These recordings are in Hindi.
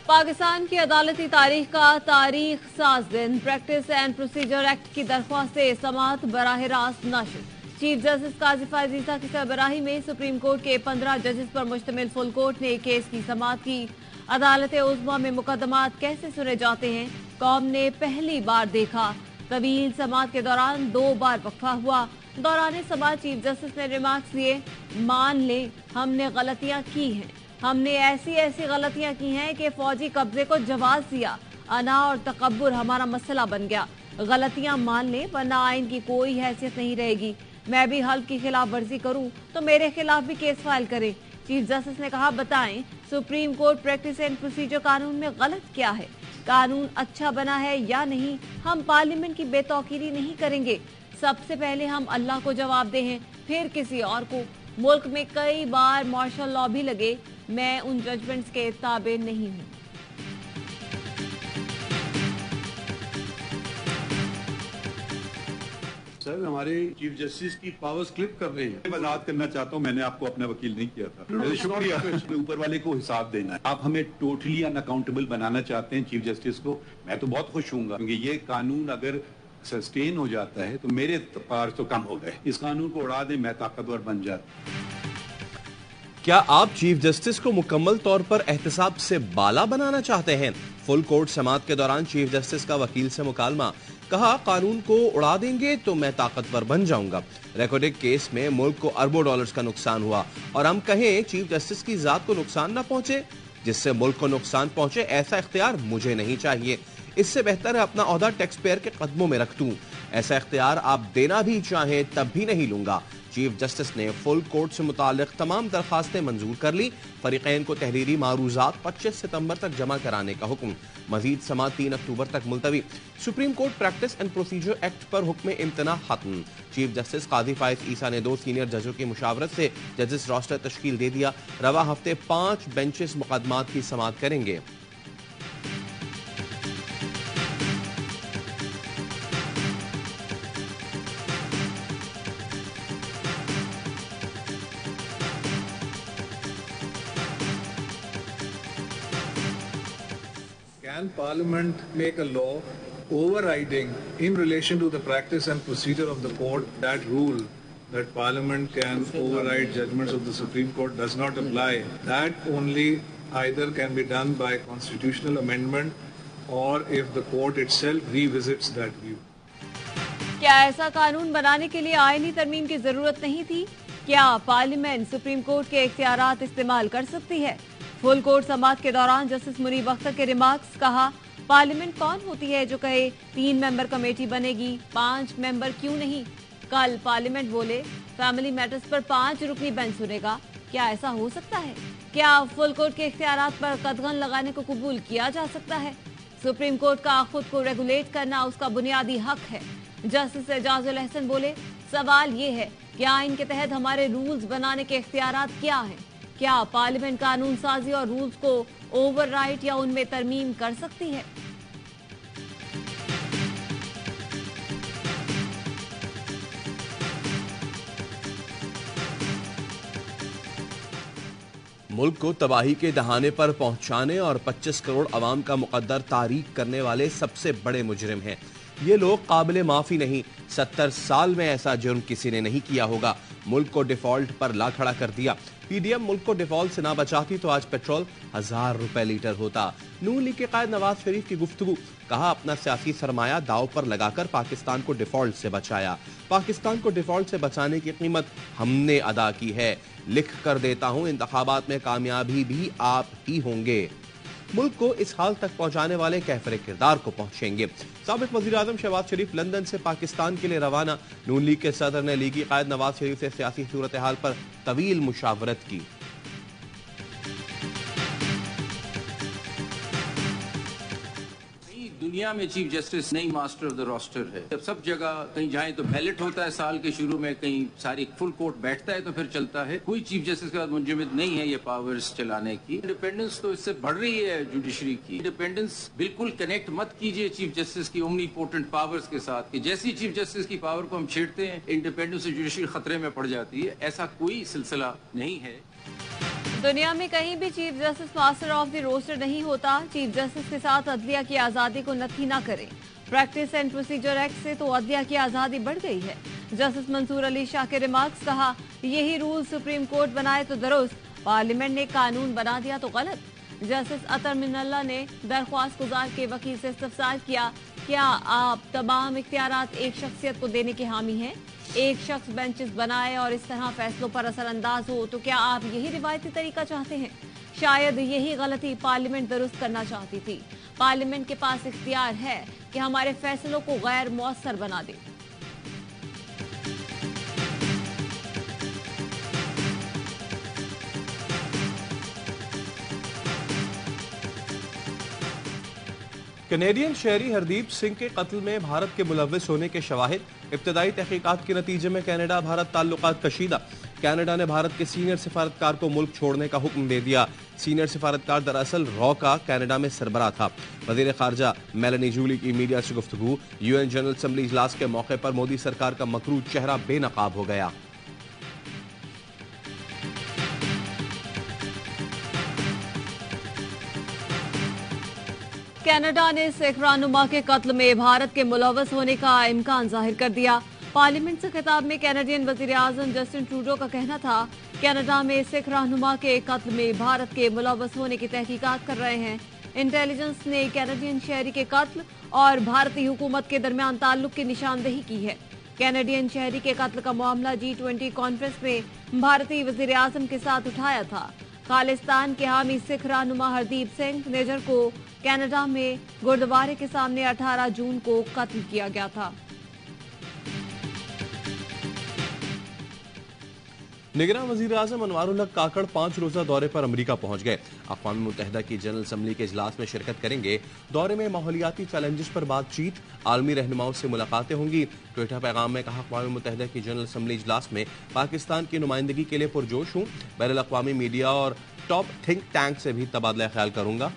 पाकिस्तान की अदालती तारीख का तारीख साज दिन। प्रैक्टिस एंड प्रोसीजर एक्ट की दरख्वास्त से समाअत बराह रास्त नशर। चीफ जस्टिस काजी फायज ईसा की सरबराही में सुप्रीम कोर्ट के 15 जजेस पर मुश्तमिल फुल कोर्ट ने केस की समाअत की। अदालत उज़्मा में मुकदमात कैसे सुने जाते हैं, कौम ने पहली बार देखा। तवील समाअत के दौरान 2 बार वक्फा हुआ। दौरान समाअत चीफ जस्टिस ने रिमार्क्स दिए, मान लें हमने गलतियां की हैं, हमने ऐसी गलतियां की हैं कि फौजी कब्जे को जवाब दिया, अना और तकब्बुर हमारा मसला बन गया। गलतियां मान लें वरना आइन की कोई हैसियत नहीं रहेगी। मैं भी हल्फ की खिलाफ वर्जी करूं तो मेरे खिलाफ भी केस फाइल करें। चीफ जस्टिस ने कहा, बताएं supreme court practice and procedure कानून में गलत क्या है, कानून अच्छा बना है या नहीं। हम पार्लियामेंट की बेतौकीरी नहीं करेंगे। सबसे पहले हम अल्लाह को जवाब दे हैं, फिर किसी और को। मुल्क में कई बार मार्शल लॉ भी लगे, मैं उन जजमेंट्स के ताबे नहीं हूं। सर, हमारे चीफ जस्टिस की पावर्स क्लिप कर रहे हैं। मैं वजाहत करना चाहता हूँ, मैंने आपको अपना वकील नहीं किया था। शुक्रिया। ऊपर वाले को हिसाब देना है। आप हमें टोटली अनअकाउंटेबल बनाना चाहते हैं चीफ जस्टिस को। मैं तो बहुत खुश हूँ, क्योंकि ये कानून अगर सस्टेन हो जाता है तो मेरे पावर तो कम हो गए। इस कानून को उड़ा दें, मैं ताकतवर बन जाता। क्या आप चीफ जस्टिस को मुकम्मल तौर पर एहतसाब से बाला बनाना चाहते हैं? फुल कोर्ट समाअत के दौरान चीफ जस्टिस का वकील से मुकालमा। कहा, कानून को उड़ा देंगे तो मैं ताकतवर बन जाऊंगा। रेकॉर्डेड केस में मुल्क को अरबों डॉलर्स का नुकसान हुआ और हम कहें चीफ जस्टिस की जात को नुकसान न पहुंचे। जिससे मुल्क को नुकसान पहुंचे, ऐसा इख्तियार मुझे नहीं चाहिए। इससे बेहतर है अपना ओहदा टैक्स पेयर के कदमों में रख दूं। ऐसा इख्तियार आप देना भी चाहें तब भी नहीं लूंगा। चीफ जस्टिस ने फुल कोर्ट से मुताल्लिक तमाम दरखास्तें मंजूर कर ली। फरीकैन को तहरीरी मारूजात 25 सितंबर तक जमा कराने का हुक्म। मजीद समाअत 3 अक्टूबर तक मुलतवी। Supreme court practice and procedure act पर हुक्म इम्तना खत्म। चीफ जस्टिस काजी फायज ईसा ने 2 सीनियर जजों की मुशावरत से जजेस रोस्टर तश्कील दे दिया। रवा हफ्ते 5 बेंचेस मुकदमात की समाअत करेंगे। Can Parliament make a law overriding in relation to the practice and procedure of the court? That rule that Parliament can override judgments of the Supreme Court does not apply. That only either can be done by constitutional amendment or if the court itself revisits that view. क्या ऐसा कानून बनाने के लिए आईनी तरमीम की जरूरत नहीं थी? क्या पार्लियामेंट सुप्रीम कोर्ट के इख्तियारात इस्तेमाल कर सकती है? फुल कोर्ट समाअत के दौरान जस्टिस मुनीब अख्तर के रिमार्क्स। कहा, पार्लियामेंट कौन होती है जो कहे 3 मेंबर कमेटी बनेगी, 5 मेंबर क्यों नहीं? कल पार्लियामेंट बोले फैमिली मैटर्स पर 5 रुकनी बेंच सुनेगा। क्या ऐसा हो सकता है? क्या फुल कोर्ट के इख्तियारात पर कदगन लगाने को कबूल किया जा सकता है? सुप्रीम कोर्ट का खुद को रेगुलेट करना उसका बुनियादी हक है। जस्टिस एजाजुल अहसन बोले, सवाल ये है कि आइन के तहत हमारे रूल्स बनाने के इख्तियारात क्या हैं? क्या पार्लियामेंट कानून साजी और रूल्स को ओवरराइट या उनमें तरमीम कर सकती है? मुल्क को तबाही के दहाने पर पहुंचाने और 25 करोड़ अवाम का मुकद्दर तारीक करने वाले सबसे बड़े मुजरिम हैं। ये लोग काबिल माफी नहीं। 70 साल में ऐसा जुर्म किसी ने नहीं किया होगा। मुल्क को डिफॉल्ट पर ला खड़ा कर दिया। पीडीएम मुल्क को डिफॉल्ट से ना बचाती तो आज पेट्रोल 1000 रुपए लीटर होता। नून लीग के कायद नवाज शरीफ की गुफ्तगू। कहा, अपना सियासी सरमाया दाव पर लगाकर पाकिस्तान को डिफॉल्ट से बचाया। पाकिस्तान को डिफॉल्ट से बचाने की कीमत हमने अदा की है। लिख कर देता हूं, इंतखाबात में कामयाबी भी आप ही होंगे। मुल्क को इस हाल तक पहुंचाने वाले कैफरे किरदार को पहुंचेंगे। साबिक वजीर आजम शहबाज शरीफ लंदन से पाकिस्तान के लिए रवाना। नून लीग के सदर ने लीगी कायद नवाज शरीफ से सियासी सूरत हाल पर तवील मुशावरत की। दुनिया में चीफ जस्टिस नहीं मास्टर ऑफ द रोस्टर है। जब सब जगह कहीं जाए तो बैलेट होता है साल के शुरू में, कहीं सारी फुल कोर्ट बैठता है तो फिर चलता है। कोई चीफ जस्टिस के बाद मुंजमद नहीं है ये पावर्स चलाने की। इंडिपेंडेंस तो इससे बढ़ रही है जुडिशरी की। इंडिपेंडेंस बिल्कुल कनेक्ट मत कीजिए चीफ जस्टिस की ओमनीपोटेंट पावर्स के साथ कि जैसी चीफ जस्टिस की पावर को हम छेड़ते हैं इंडिपेंडेंस जुडिशरी खतरे में पड़ जाती है। ऐसा कोई सिलसिला नहीं है। दुनिया में कहीं भी chief justice master of the roster नहीं होता। चीफ जस्टिस के साथ अदलिया की आजादी को नत्थी न करें। प्रैक्टिस एंड प्रोसीजर एक्ट से तो अदलिया की आजादी बढ़ गई है। जस्टिस मंसूर अली शाह के रिमार्क्स, कहा यही रूल सुप्रीम कोर्ट बनाए तो दुरुस्त, पार्लियामेंट ने कानून बना दिया तो गलत। जस्टिस अतर मिनल्ला ने दरख्वास्त गुजार के वकील से इस्तफसार किया, क्या आप तमाम इख्तियारात एक शख्सियत को देने के हामी हैं? एक शख्स बेंचेस बनाए और इस तरह फैसलों पर असरअंदाज हो, तो क्या आप यही रिवायती तरीका चाहते हैं? शायद यही गलती पार्लियामेंट दुरुस्त करना चाहती थी। पार्लियामेंट के पास इख्तियार है कि हमारे फैसलों को गैर मौसर बना दे। कैनेडियन शहरी हरदीप सिंह के कत्ल में भारत के मुलव्विस होने के शवाहिद। इब्तदाई तहकीकात के नतीजे में कनाडा भारत ताल्लुकात कशीदा। कनाडा ने भारत के सीनियर सिफारतकार को मुल्क छोड़ने का हुक्म दे दिया। सीनियर सिफारतकार दरअसल रॉ का कनाडा में सरबराह था। वजीर खारजा मेलानी जूली की मीडिया से गुफ्तगू। यूएन जनरल असम्बली इजलास के मौके पर मोदी सरकार का मकरूज चेहरा बेनकाब हो गया। कनाडा ने सिख रहनुमा के कत्ल में भारत के मुलव्वस होने का इम्कान जाहिर कर दिया। पार्लियामेंट से खिताब में कैनेडियन वजीर आजम जस्टिन ट्रूडो का कहना था, कनाडा में सिख रहनुमा के कत्ल में भारत के मुलव्वस होने की तहकीकात कर रहे हैं। इंटेलिजेंस ने कैनेडियन शहरी के कत्ल और भारतीय हुकूमत के दरमियान ताल्लुक की निशानदेही की है। कैनेडियन शहरी के कत्ल का मामला G20 कॉन्फ्रेंस में भारतीय वजीर आजम के साथ उठाया था। खालिस्तान के हामी सिख रहनुमा हरदीप सिंह निजर को कनाडा में गुरुद्वारे के सामने 18 जून को कत्ल किया गया था। निगरान वजीर आजम अनवारुल हक काकड़ 5 रोजा दौरे पर अमरीका पहुंच गए। अक़वाम मुत्तहिदा की जनरल असम्बली के इजलास में शिरकत करेंगे। दौरे में माहौलियाती चैलेंजेस पर बातचीत, आलमी रहनुमाओं से मुलाकातें होंगी। ट्विटर पैगाम में कहा, अक़वाम मुत्तहिदा की जनरल असम्बली इजलास में पाकिस्तान की नुमाइंदगी के लिए पुरजोश हूँ। बैनुल अक़वामी मीडिया और टॉप थिंक टैंक से भी तबादला ख्याल करूंगा।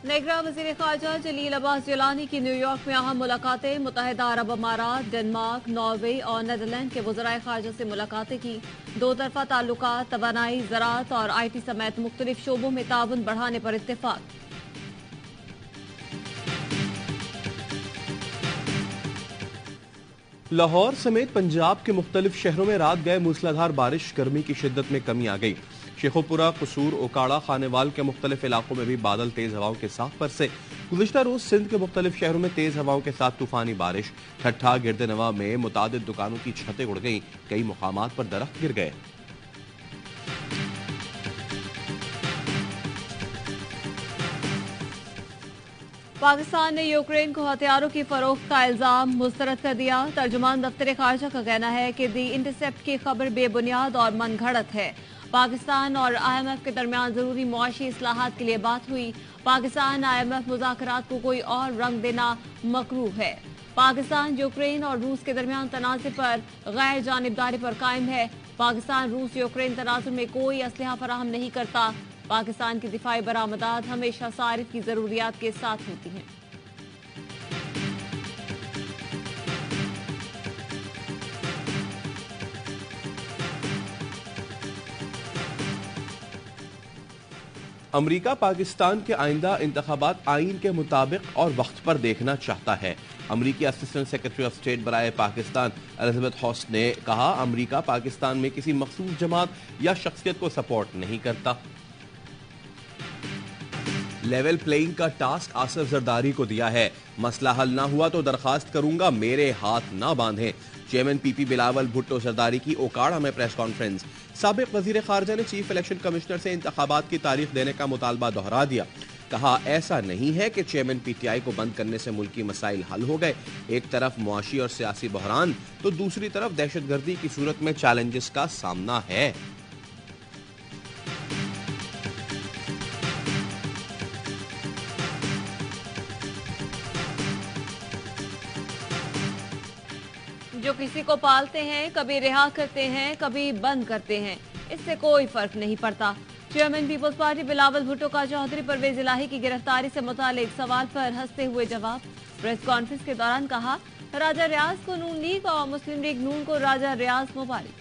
निगरान वज़ीर ख़ारजा जलील अब्बास जिलानी की न्यूयॉर्क में अहम मुलाकातें। मुत्तहिदा अरब अमारात, डेनमार्क, नॉर्वे और नेदरलैंड के वज़राए ख़ारजा से मुलाकातें की। दो तरफा ताल्लुकात, तवानाई, ज़राअत और IT समेत मुख्तलिफ शोबों में ताउन बढ़ाने पर इत्तेफाक। लाहौर समेत पंजाब के मुख्तलिफ शहरों में रात गए मूसलाधार बारिश, गर्मी की शिद्दत में कमी आ गई। शेखोपुरा, कसूर, ओकाड़ा, खानेवाल के मुख्तलिफ इलाकों में भी बादल तेज हवाओं के साथ बरसे। गुज़िश्ता रोज सिंध के मुख्तलिफ शहरों में तेज हवाओं के साथ तूफानी बारिश। ठट्ठा, गिरदनवा में मुतादिद दुकानों की छतें उड़ गईं, कई मुकामात पर दरख्त गिर गए। पाकिस्तान ने यूक्रेन को हथियारों की फरोख्त का इल्जाम मुस्तरद कर दिया। तर्जुमान दफ्तर खारजा का कहना है कि दी इंटरसेप्ट की खबर बेबुनियाद और मनगढ़ंत है। पाकिस्तान और IMF के दरमियान जरूरी मुआशी इस्लाहात के लिए बात हुई। पाकिस्तान IMF मुज़ाकरात को कोई और रंग देना मकरूह है। पाकिस्तान यूक्रेन और रूस के दरमियान तनाज़े पर गैर जानिबदारी पर कायम है। पाकिस्तान रूस यूक्रेन तनाज़े में कोई असलहा फराहम नहीं करता। पाकिस्तान की दिफाई बरामदात हमेशा सारिफ की जरूरियात के साथ होती हैं। अमरीका पाकिस्तान के आइंदा इंतखाबात आईन के मुताबिक और वक्त पर देखना चाहता है। अमरीकी असिस्टेंट सेक्रेटरी ऑफ स्टेट बराए पाकिस्तान एलिजाबेथ हॉस्ट ने कहा, अमरीका पाकिस्तान में किसी मखसूस जमात या शख्सियत को सपोर्ट नहीं करता। लेवल प्लेइंग का टास्क आसिफ जरदारी को दिया है। मसला हल ना हुआ तो दरखास्त करूंगा, मेरे हाथ ना बांधें। चेयरमैन PP बिलावल भुट्टो जरदारी की ओकाड़ा में प्रेस कॉन्फ्रेंस। साबिक वजीर खारजा ने चीफ इलेक्शन कमिश्नर से इंतखाबात की तारीख देने का मुतालबा दोहरा दिया। कहा, ऐसा नहीं है कि चेयरमैन PTI को बंद करने से मुल्की मसाइल हल हो गए। एक तरफ मुआशी और सियासी बहरान तो दूसरी तरफ दहशतगर्दी की सूरत में चैलेंजेस का सामना है। जो किसी को पालते हैं, कभी रिहा करते हैं, कभी बंद करते हैं, इससे कोई फर्क नहीं पड़ता। Chairman People's Party Bilawal Bhutto का चौधरी परवेज इलाही की गिरफ्तारी से मुतालिक सवाल पर हंसते हुए जवाब। प्रेस कॉन्फ्रेंस के दौरान कहा, राजा रियाज को नून लीग और मुस्लिम लीग नून को राजा रियाज मुबारक।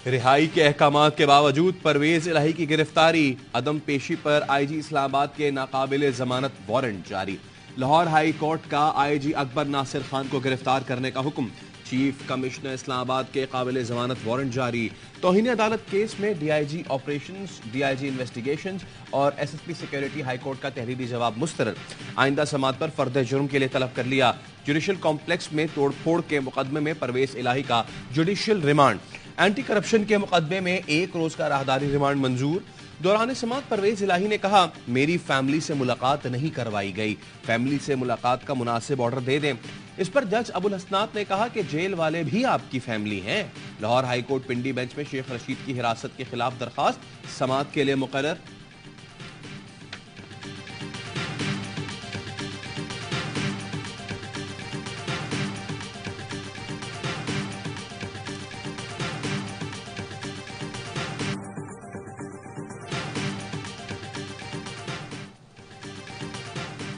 रिहाई के अहकामात के बावजूद परवेज इलाही की गिरफ्तारी। अदम पेशी पर आईजी इस्लामाबाद के नाकाबिले जमानत वारंट जारी। लाहौर हाई कोर्ट का आईजी अकबर नासिर खान को गिरफ्तार करने का हुक्म। चीफ कमिश्नर इस्लामाबाद के काबिले जमानत वारंट जारी। तौहीन अदालत केस में डीआईजी ऑपरेशंस, डीआईजी इन्वेस्टिगेशंस और एसएसपी सिक्योरिटी हाईकोर्ट का तहरीरी जवाब मुस्तरद। आइंदा समात पर फर्द जुर्म के लिए तलब कर लिया। जुडिशियल कॉम्प्लेक्स में तोड़फोड़ के मुकदमे में परवेज इलाही का जुडिशियल रिमांड। एंटी करप्शन के मुकदमे में 1 रोज का राहदारी रिमांड मंजूर। दौरान समात परवेज इलाही ने कहा, मेरी फैमिली से मुलाकात नहीं करवाई गई, फैमिली से मुलाकात का मुनासिब ऑर्डर दे दें। इस पर जज अबुल हसनात ने कहा कि जेल वाले भी आपकी फैमिली हैं। लाहौर हाईकोर्ट पिंडी बेंच में शेख रशीद की हिरासत के खिलाफ दरखास्त समात के लिए मुकर्रर।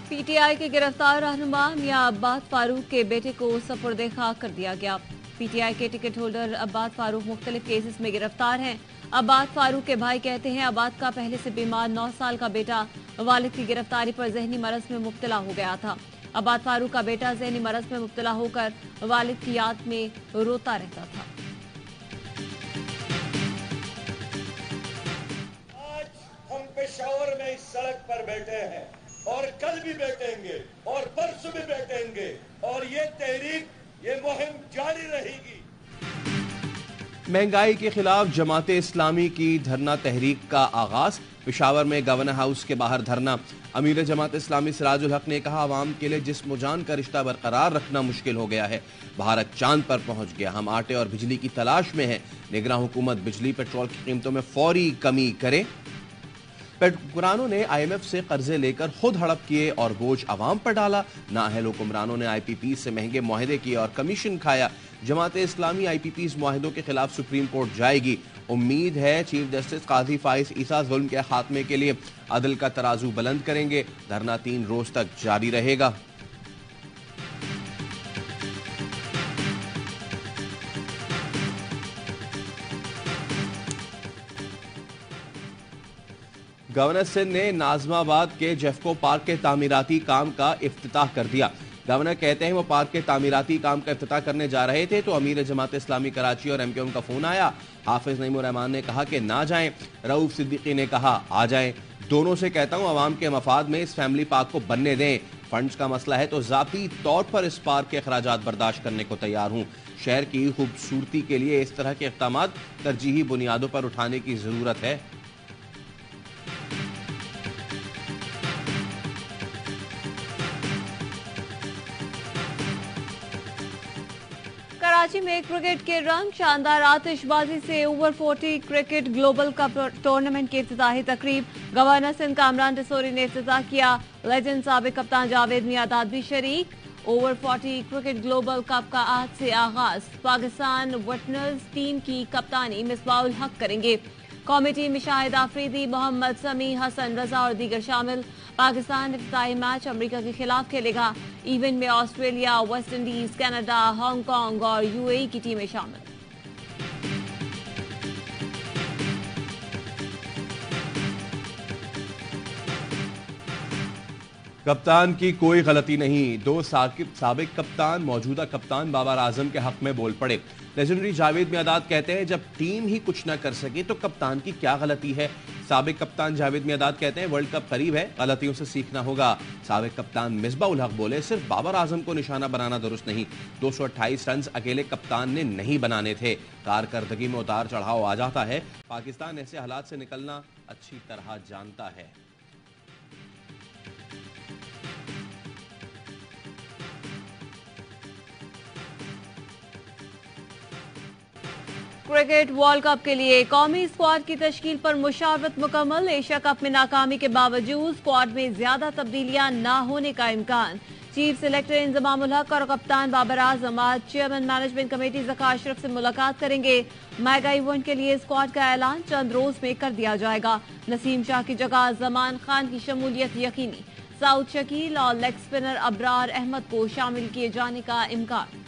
पीटीआई के गिरफ्तार रहनुमा मियां अब्बास फारूक के बेटे को सपुर्दे खाक कर दिया गया। पीटीआई के टिकट होल्डर अब्बास फारूक मुख्तलिफ केसेस में गिरफ्तार हैं। अब्बास फारूक के भाई कहते हैं, अब्बास का पहले से बीमार 9 साल का बेटा वालिद की गिरफ्तारी पर जहनी मरज में मुब्तला हो गया था। अब्बास फारूक का बेटा जहनी मरज में मुब्तला होकर वालिद की याद में रोता रहता था। आज हम पेशावर में इस सड़क पर बैठे हैं और कल भी बैठेंगे और परसों भी बैठेंगे और ये तहरीक, ये मुहिम जारी रहेगी। महंगाई के खिलाफ जमात इस्लामी की धरना तहरीक का आगाज। पेशावर में गवर्नर हाउस के बाहर धरना। अमीर जमात इस्लामी सिराजुल हक ने कहा, आवाम के लिए जिस्म जान का रिश्ता बरकरार रखना मुश्किल हो गया है। भारत चांद पर पहुंच गया, हम आटे और बिजली की तलाश में हैं। निगरान हुकूमत बिजली पेट्रोल की कीमतों में फौरी कमी करे। हुक्मरानों ने आईएमएफ से कर्जे लेकर खुद हड़प किए और बोझ अवाम पर डाला। नाअहल हुक्मरानों ने आईपीपी से महंगे मुआहदे किए और कमीशन खाया। जमात इस्लामी आईपीपी मुआहदों के खिलाफ सुप्रीम कोर्ट जाएगी। उम्मीद है चीफ जस्टिस काजी फाइज ईसा जुल्म के खात्मे के लिए अदल का तराजू बुलंद करेंगे। धरना 3 रोज तक जारी रहेगा। गवर्नर सिंध ने नाजमाबाद के जेफको पार्क के तामीराती काम का इफ्तिताह कर दिया। गवर्नर कहते हैं वो पार्क के तामीराती काम का इफ्तिताह करने जा रहे थे तो अमीर जमात इस्लामी कराची और एमक्यूएम का फोन आया। हाफिज नईमुर रहमान ने कहा कि ना जाएं, रऊफ सिद्दीकी ने कहा आ जाएं। दोनों से कहता हूं अवाम के मफाद में इस फैमिली पार्क को बनने दें। फंड्स का मसला है तो जाती तौर पर इस पार्क के अखराजात बर्दाश्त करने को तैयार हूं। शहर की खूबसूरती के लिए इस तरह के इक़दामात तरजीही बुनियादों पर उठाने की जरूरत है। कराची में क्रिकेट के रंग। शानदार आतिशबाजी से over 40 cricket global cup tournament की इफ्तिताही तकरीब। गवर्नर सिंध कामरान टिसोरी ने इफ्तिताह किया। लेजेंड साबिक कप्तान जावेद मियादाद भी शरीक। ओवर 40 क्रिकेट ग्लोबल कप का आज से आगाज। पाकिस्तान विटनेस टीम की कप्तानी मिसबाउल हक करेंगे। कौमी टीम में शाहिद आफरीदी, मोहम्मद समी, हसन रजा और दीगर शामिल। पाकिस्तान इफ्तिताही मैच अमेरिका के खिलाफ खेलेगा। इवेंट में Australia, West Indies, Canada, Hong Kong और यूएई की टीमें शामिल। कप्तान की कोई गलती नहीं। 2 साबिक कप्तान मौजूदा कप्तान बाबर आजम के हक में बोल पड़े। लेजेंडरी जावेद मियादाद कहते हैं जब टीम ही कुछ न कर सके तो कप्तान की क्या गलती है। साबिक कप्तान जावेद मियादाद कहते हैं वर्ल्ड कप करीब है, गलतियों से सीखना होगा। साबिक कप्तान मिसबाउल हक बोले सिर्फ बाबर आजम को निशाना बनाना दुरुस्त नहीं, 228 रन अकेले कप्तान ने नहीं बनाने थे। कारकर्दगी में उतार चढ़ाव आ जाता है। पाकिस्तान ऐसे हालात से निकलना अच्छी तरह जानता है। क्रिकेट वर्ल्ड कप के लिए कौमी स्क्वाड की तश्कील पर मुशावरत मुकम्मल। एशिया कप में नाकामी के बावजूद स्क्वाड में ज्यादा तब्दीलियां न होने का इम्कान। चीफ सिलेक्टर इंजमामुल हक और कप्तान बाबर आजम आज chairman management committee Zaka Ashraf से मुलाकात करेंगे। मेगा इवेंट के लिए स्क्वाड का ऐलान चंद रोज में कर दिया जाएगा। नसीम शाह की जगह जमान खान की शमूलियत यकीनी। साउथ शकील और लेग स्पिनर अबरार अहमद को शामिल किए जाने का इम्कान।